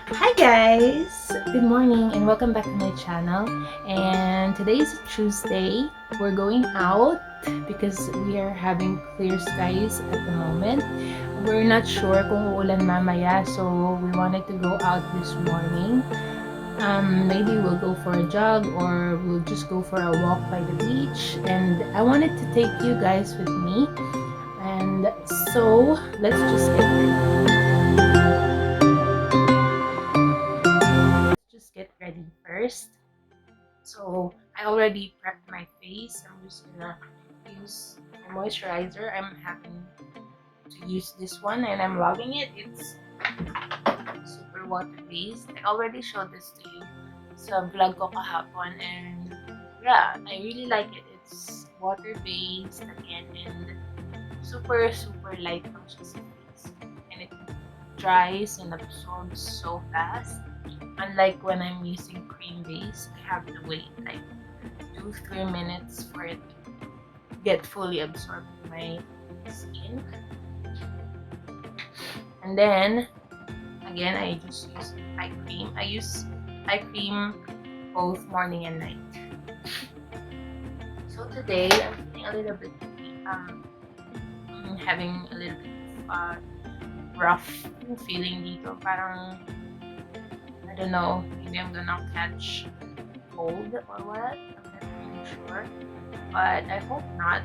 Hi guys! Good morning and welcome back to my channel. And today is Tuesday. We're going out because we are having clear skies at the moment. We're not sure kung uulan mamaya, so we wanted to go out this morning. Maybe we'll go for a jog or we'll just go for a walk by the beach. And I wanted to take you guys with me. And so let's just get ready first. So I already prepped my face. I'm just gonna use my moisturizer. I'm having to use this one and I'm loving it. It's super water based. I already showed this to you sa vlog ko kahapon, and yeah, I really like it. It's water based again and super light on siya sa face. And it dries and absorbs so fast. Unlike when I'm using cream base, I have to wait like 2-3 minutes for it to get fully absorbed in my skin. And then again, I just use eye cream. I use eye cream both morning and night. So today I'm feeling a little bit having a little bit of rough feeling dito. Parang I don't know, maybe I'm gonna catch cold or what. I'm not really sure, but I hope not.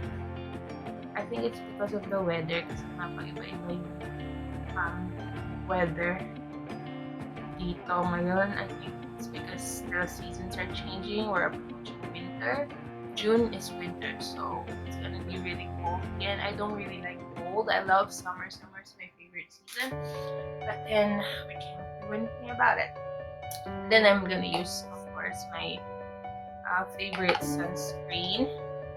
I think it's because of the weather kasi napaiba-iba yung weather dito ngayon. I think it's because the seasons are changing. We're approaching winter. June is winter, so it's gonna be really cold again. I don't really like cold. I love summer. Summer is my favorite season, but then we can't do anything about it. Then I'm gonna use, of course, my favorite sunscreen,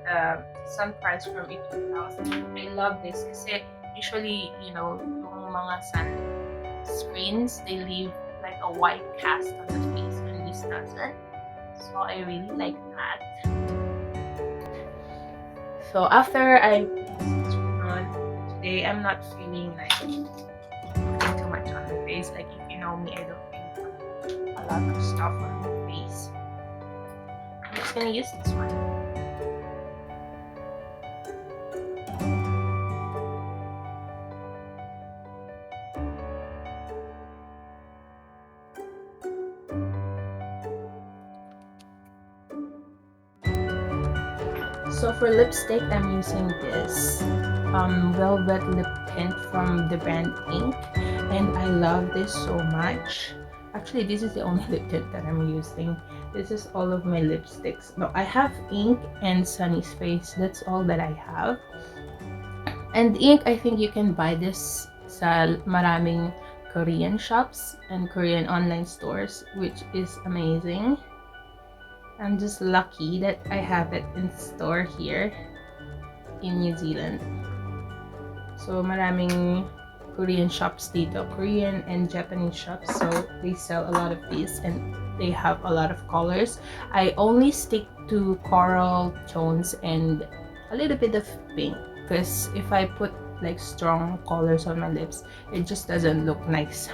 the Sun Price from Etude House. I love this kasi usually, yung mga sunscreens, they leave like a white cast on the face, and this doesn't. So I really like that. So after I put the sunscreen on, today I'm not feeling like putting too much on the face. Like if you know me, I don't really put a lot of stuff on my face. I'm just gonna use this one. So for lipstick, I'm using this velvet lip tint from the brand Ink, and I love this so much. Actually, this is the only lip tint that I'm using. This is all of my lipsticks. No, I have Ink and Sunny's Face. That's all that I have. And Ink, I think you can buy this sa maraming Korean shops and Korean online stores, which is amazing. I'm just lucky that I have it in store here in New Zealand. So maraming Korean shops dito, Korean and Japanese shops, so they sell a lot of these and they have a lot of colors. I only stick to coral tones and a little bit of pink because if I put like strong colors on my lips, it just doesn't look nice.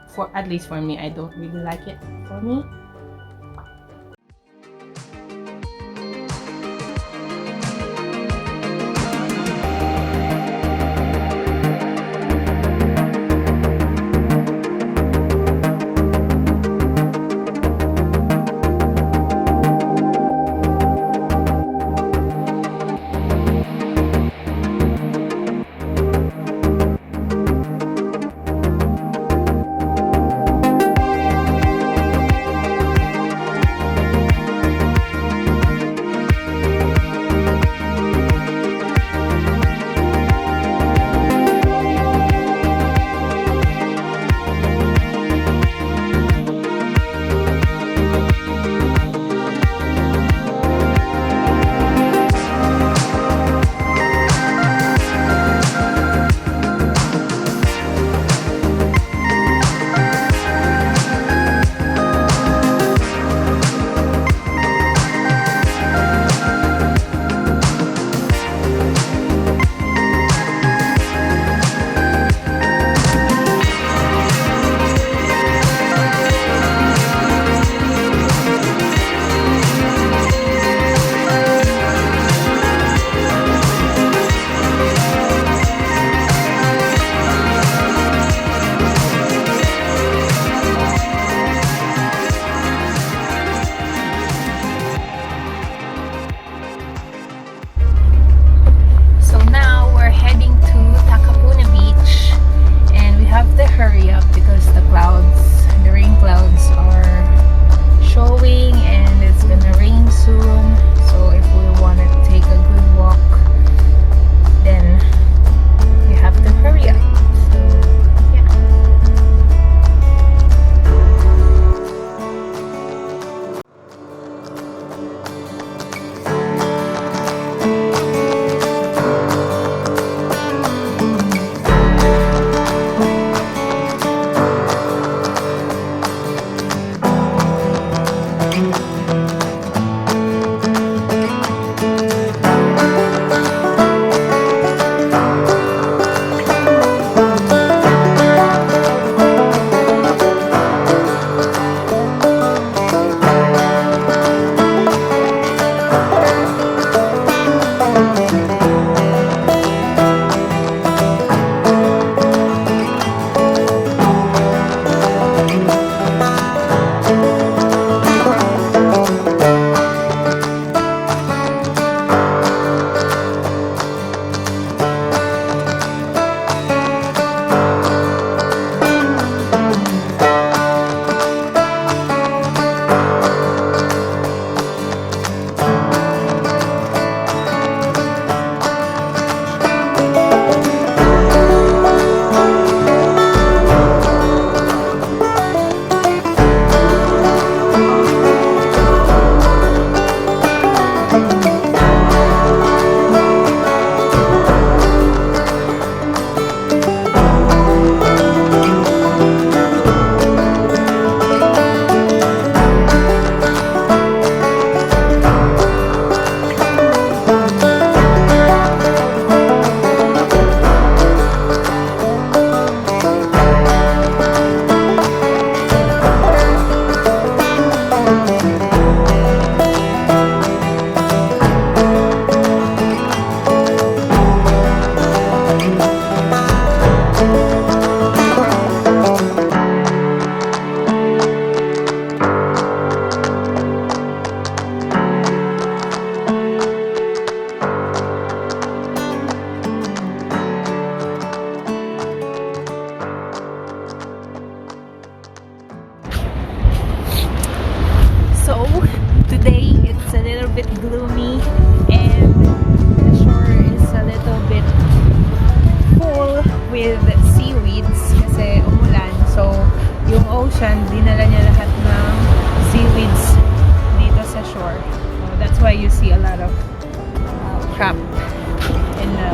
For at least for me, I don't really like it for me. siya, dinala niya lahat ng seaweeds dito sa shore. So that's why you see a lot of crab in the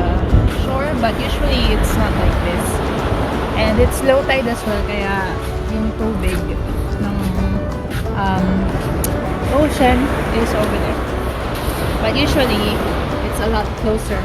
shore, but usually it's not like this. And it's low tide as well, kaya yung tubig ng ocean is over there. But usually it's a lot closer.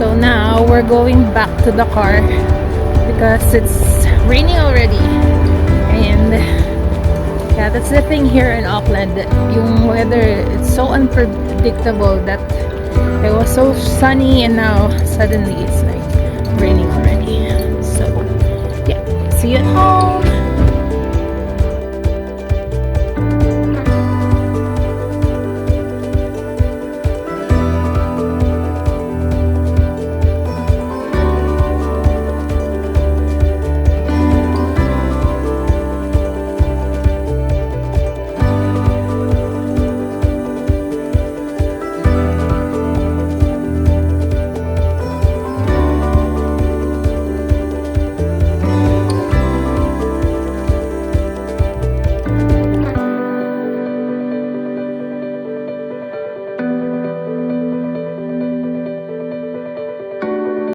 So now we're going back to the car because it's raining already. And yeah, that's the thing here in Auckland. Yung weather, it's so unpredictable that it was so sunny and now suddenly it's like raining already. So yeah, see you at home.